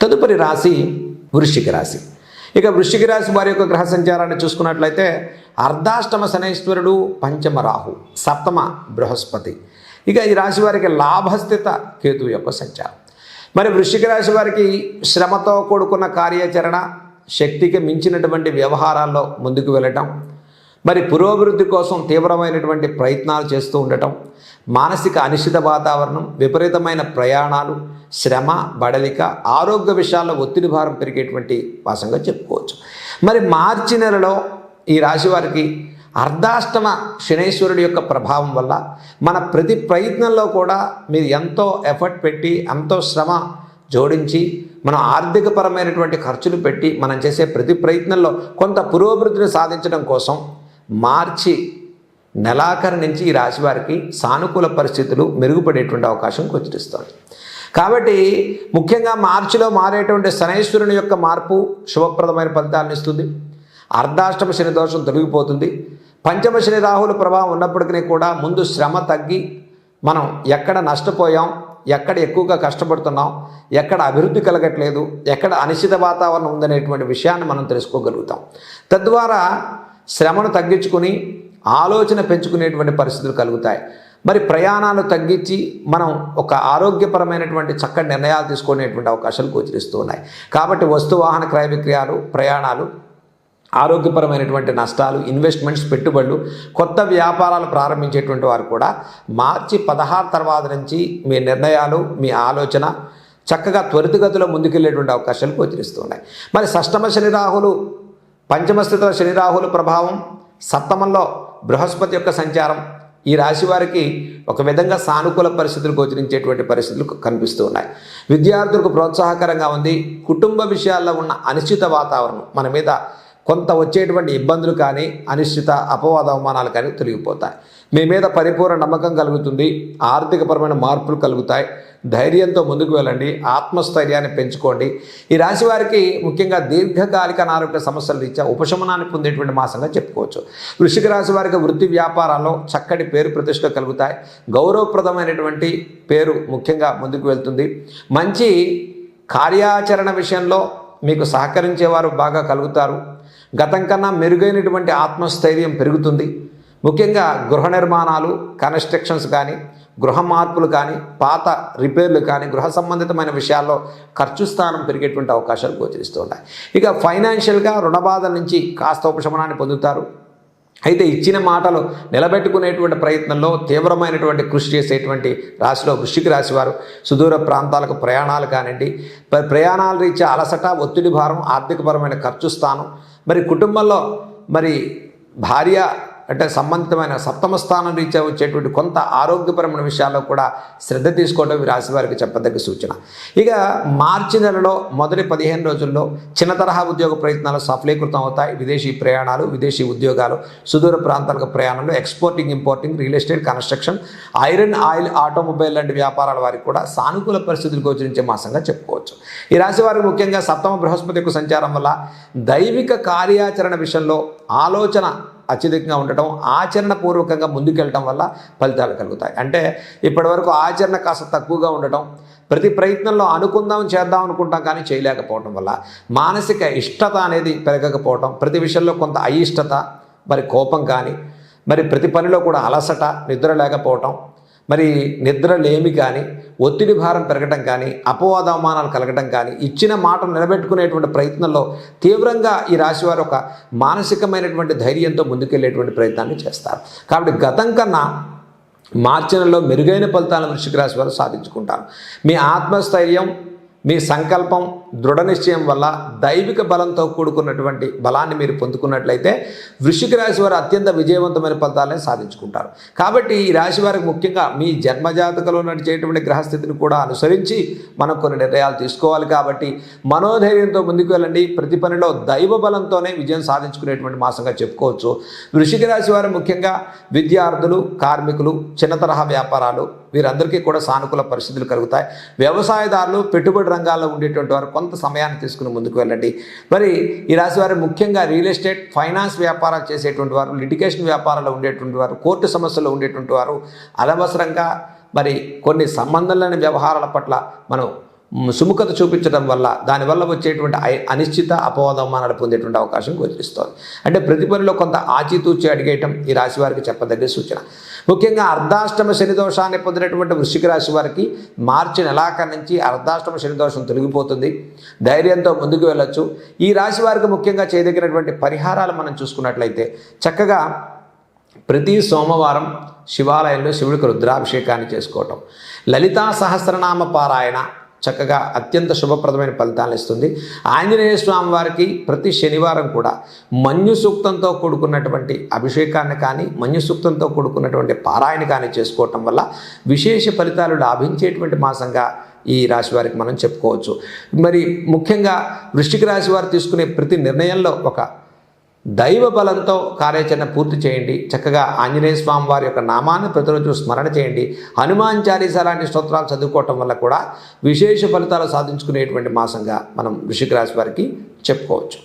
తదుపరి రాశి వృశ్చిక రాశి. ఇక వృశ్చిక రాశి వారి యొక్క గ్రహ సంచారాన్ని చూసుకున్నట్లయితే అర్ధాష్టమ శనైశ్వరుడు, పంచమ రాహు, సప్తమ బృహస్పతి. ఇక ఈ రాశి వారికి లాభస్థిత కేతువు యొక్క సంచారం. మరి వృశ్చిక రాశి వారికి శ్రమతో కూడుకున్న కార్యాచరణ, శక్తికి మించినటువంటి వ్యవహారాల్లో ముందుకు వెళ్ళటం, మరి పురోభివృద్ధి కోసం తీవ్రమైనటువంటి ప్రయత్నాలు చేస్తూ ఉండటం, మానసిక అనిశ్చిత వాతావరణం, విపరీతమైన ప్రయాణాలు, శ్రమ, బడలిక, ఆరోగ్య విషయాల్లో ఒత్తిడి భారం పెరిగేటువంటి వాసంగా చెప్పుకోవచ్చు. మరి మార్చి నెలలో ఈ రాశి వారికి అర్ధాష్టమ శనైశ్వరుడి యొక్క ప్రభావం వల్ల మన ప్రతి ప్రయత్నంలో కూడా మీరు ఎంతో ఎఫర్ట్ పెట్టి, ఎంతో శ్రమ జోడించి, మనం ఆర్థికపరమైనటువంటి ఖర్చులు పెట్టి మనం చేసే ప్రతి ప్రయత్నంలో కొంత పురోభివృద్ధిని సాధించడం కోసం మార్చి నెలాఖరు నుంచి ఈ రాశి వారికి సానుకూల పరిస్థితులు మెరుగుపడేటువంటి అవకాశం గోచరిస్తుంది. కాబట్టి ముఖ్యంగా మార్చిలో మారేటువంటి శనైశ్వరుని యొక్క మార్పు శుభప్రదమైన ఫలితాలను ఇస్తుంది. అర్ధాష్టమ శని దోషం తొలగిపోతుంది. పంచమ శని రాహుల ప్రభావం ఉన్నప్పటికీ కూడా ముందు శ్రమ తగ్గి మనం ఎక్కడ నష్టపోయాం, ఎక్కడ ఎక్కువగా కష్టపడుతున్నాం, ఎక్కడ అభివృద్ధి కలగట్లేదు, ఎక్కడ అనిశ్చిత వాతావరణం ఉందనేటువంటి విషయాన్ని మనం తెలుసుకోగలుగుతాం. తద్వారా శ్రమను తగ్గించుకుని ఆలోచన పెంచుకునేటువంటి పరిస్థితులు కలుగుతాయి. మరి ప్రయాణాలు తగ్గించి మనం ఒక ఆరోగ్యపరమైనటువంటి చక్కటి నిర్ణయాలు తీసుకునేటువంటి అవకాశాలు గోచరిస్తూ ఉన్నాయి. కాబట్టి వస్తు వాహన క్రయ విక్రయాలు, ప్రయాణాలు, ఆరోగ్యపరమైనటువంటి నష్టాలు, ఇన్వెస్ట్మెంట్స్, పెట్టుబడులు, కొత్త వ్యాపారాలు ప్రారంభించేటువంటి వారు కూడా మార్చి 16 తర్వాత నుంచి మీ నిర్ణయాలు, మీ ఆలోచన చక్కగా త్వరితగతిలో ముందుకెళ్ళేటువంటి అవకాశాలు గోచరిస్తూ ఉన్నాయి. మరి షష్టమ శని రాహులు, పంచమ స్థితిలో శని రాహుల ప్రభావం, సప్తమంలో బృహస్పతి యొక్క సంచారం ఈ రాశి వారికి ఒక విధంగా సానుకూల పరిస్థితులు గోచరించేటువంటి పరిస్థితులు కనిపిస్తూ ఉన్నాయి. విద్యార్థులకు ప్రోత్సాహకరంగా ఉంది. కుటుంబ విషయాల్లో ఉన్న అనిశ్చిత వాతావరణం మన మీద కొంత వచ్చేటువంటి ఇబ్బందులు కానీ, అనిశ్చిత అపవాద అవమానాలు కానీ తొలగిపోతాయి. మీ మీద పరిపూర్ణ నమ్మకం కలుగుతుంది. ఆర్థికపరమైన మార్పులు కలుగుతాయి. ధైర్యంతో ముందుకు వెళ్ళండి. ఆత్మస్థైర్యాన్ని పెంచుకోండి. ఈ రాశి వారికి ముఖ్యంగా దీర్ఘకాలిక అనారోగ్య సమస్యల రీత్యా ఉపశమనాన్ని పొందేటువంటి మాసంగా చెప్పుకోవచ్చు. వృశ్చిక రాశి వారికి వృత్తి వ్యాపారాల్లో చక్కటి పేరు ప్రతిష్ట కలుగుతాయి. గౌరవప్రదమైనటువంటి పేరు ముఖ్యంగా ముందుకు వెళ్తుంది. మంచి కార్యాచరణ విషయంలో మీకు సహకరించేవారు బాగా కలుగుతారు. గతం కన్నా మెరుగైనటువంటి ఆత్మస్థైర్యం పెరుగుతుంది. ముఖ్యంగా గృహ నిర్మాణాలు, కన్స్ట్రక్షన్స్ కానీ, గృహ మార్పులు కానీ, పాత రిపేర్లు కానీ, గృహ సంబంధితమైన విషయాల్లో ఖర్చు స్థానం పెరిగేటువంటి అవకాశాలు గోచరిస్తూ ఉన్నాయి. ఇక ఫైనాన్షియల్గా రుణ బాధల నుంచి కాస్త ఉపశమనాన్ని పొందుతారు. అయితే ఇచ్చిన మాటలు నిలబెట్టుకునేటువంటి ప్రయత్నంలో తీవ్రమైనటువంటి కృషి చేసేటువంటి రాశిలో వృశ్చిక రాశి వారు సుదూర ప్రాంతాలకు ప్రయాణాలు కానివ్వండి, ప్రయాణాల రీత్యా అలసట, ఒత్తిడి భారం, ఆర్థికపరమైన ఖర్చు స్థానం, మరి కుటుంబంలో మరి భార్య అంటే సంబంధితమైన సప్తమ స్థానం రీత్యా వచ్చేటువంటి కొంత ఆరోగ్యపరమైన విషయాల్లో కూడా శ్రద్ధ తీసుకోవడం ఈ రాశి వారికి చెప్పదగ్గ సూచన. ఇక మార్చి నెలలో మొదటి 15 రోజుల్లో చిన్న తరహా ఉద్యోగ ప్రయత్నాలు సఫలీకృతం అవుతాయి. విదేశీ ప్రయాణాలు, విదేశీ ఉద్యోగాలు, సుదూర ప్రాంతాలకు ప్రయాణాలు, exporting, importing, real estate, construction, iron, oil, automobile లాంటి వ్యాపారాల వారికి కూడా సానుకూల పరిస్థితులు గోచరించే మాసంగా చెప్పుకోవచ్చు. ఈ రాశి వారికి ముఖ్యంగా సప్తమ బృహస్పతి యొక్క సంచారం వల్ల దైవిక కార్యాచరణ విషయంలో ఆలోచన అత్యధికంగా ఉండటం, ఆచరణపూర్వకంగా ముందుకెళ్ళటం వల్ల ఫలితాలు కలుగుతాయి. అంటే ఇప్పటివరకు ఆచరణ కాస్త తక్కువగా ఉండటం, ప్రతి ప్రయత్నంలో అనుకుందాం, చేద్దాం అనుకుంటాం కానీ చేయలేకపోవటం వల్ల మానసిక ఇష్టత అనేది పెరగకపోవటం, ప్రతి విషయంలో కొంత అయిష్టత, మరి కోపం కానీ, మరి ప్రతి పనిలో కూడా అలసట, నిద్ర లేకపోవటం, మరి నిద్రలేమి కానీ, ఒత్తిడి భారం పెరగటం కానీ, అపవాద అవమానాలు కలగటం కానీ, ఇచ్చిన మాటను నిలబెట్టుకునేటువంటి ప్రయత్నంలో తీవ్రంగా ఈ రాశివారు ఒక మానసికమైనటువంటి ధైర్యంతో ముందుకెళ్ళేటువంటి ప్రయత్నాన్ని చేస్తారు. కాబట్టి గతం కన్నా మార్చి నెలలో మెరుగైన ఫలితాలను వృశ్చిక రాశి వారు సాధించుకుంటారు. మీ ఆత్మస్థైర్యం, మీ సంకల్పం, దృఢ నిశ్చయం వల్ల దైవిక బలంతో కూడుకున్నటువంటి బలాన్ని మీరు పొందుకున్నట్లయితే వృశ్చిక రాశి వారు అత్యంత విజయవంతమైన ఫలితాలను సాధించుకుంటారు. కాబట్టి ఈ రాశి వారికి ముఖ్యంగా మీ జన్మజాతకంలో నడిచేటువంటి గ్రహస్థితిని కూడా అనుసరించి మనం కొన్ని నిర్ణయాలు తీసుకోవాలి. కాబట్టి మనోధైర్యంతో ముందుకు వెళ్ళండి. ప్రతి పనిలో దైవ బలంతోనే విజయం సాధించుకునేటువంటి మాసంగా చెప్పుకోవచ్చు. వృశ్చిక రాశి వారు ముఖ్యంగా విద్యార్థులు, కార్మికులు, చిన్న తరహా వ్యాపారాలు వీరందరికీ కూడా సానుకూల పరిస్థితులు కలుగుతాయి. వ్యవసాయదారులు, పెట్టుబడి రంగాల్లో ఉండేటువంటి వారు కొంత సమయాన్ని తీసుకుని ముందుకు వెళ్ళండి. మరి ఈ రాశి వారు ముఖ్యంగా రియల్ ఎస్టేట్, ఫైనాన్స్ వ్యాపారాలు చేసేటువంటి వారు, లిటిగేషన్ వ్యాపారాల్లో ఉండేటువంటి వారు, కోర్టు సమస్యల్లో ఉండేటువంటి వారు అనవసరంగా మరి కొన్ని సంబంధం లేని వ్యవహారాల పట్ల మనం సుముఖత చూపించడం వల్ల దానివల్ల వచ్చేటువంటి అనిశ్చిత అపవాదమానాలు పొందేటువంటి అవకాశం గోచరిస్తోంది. అంటే ప్రతి పనిలో కొంత ఆచితూచి అడిగేయటం ఈ రాశి వారికి చెప్పదగ్గ సూచన. ముఖ్యంగా అర్ధాష్టమ శని దోషాన్ని పొందినటువంటి వృశ్చిక రాశి వారికి మార్చి నెలాఖరు నుంచి అర్ధాష్టమ శని దోషం తొలగిపోతుంది. ధైర్యంతో ముందుకు వెళ్ళొచ్చు. ఈ రాశి వారికి ముఖ్యంగా చేయదగినటువంటి పరిహారాలు మనం చూసుకున్నట్లయితే చక్కగా ప్రతి సోమవారం శివాలయంలో శివుడికి రుద్రాభిషేకాన్ని చేసుకోవటం, లలితా సహస్రనామ పారాయణ చక్కగా అత్యంత శుభప్రదమైన ఫలితాలను ఇస్తుంది. ఆంజనేయ స్వామి వారికి ప్రతి శనివారం కూడా మన్యు సూక్తంతో కూడుకున్నటువంటి అభిషేకాన్ని కానీ మన్యు సూక్తంతో కూడుకున్నటువంటి పారాయణ కానీ చేసుకోవటం వల్ల విశేష ఫలితాలు లాభించేటువంటి మాసంగా ఈ రాశి వారికి మనం చెప్పుకోవచ్చు. మరి ముఖ్యంగా వృశ్చిక రాశి వారు తీసుకునే ప్రతి నిర్ణయంలో ఒక దైవ బలంతో కార్యాచరణ పూర్తి చేయండి. చక్కగా ఆంజనేయ స్వామి వారి యొక్క నామాన్ని ప్రతిరోజు స్మరణ చేయండి. హనుమాన్ చాలీసా లాంటి స్తోత్రాలు చదువుకోవటం వల్ల కూడా విశేష ఫలితాలు సాధించుకునేటువంటి మాసంగా మనం వృశ్చిక రాశి వారికి చెప్పుకోవచ్చు.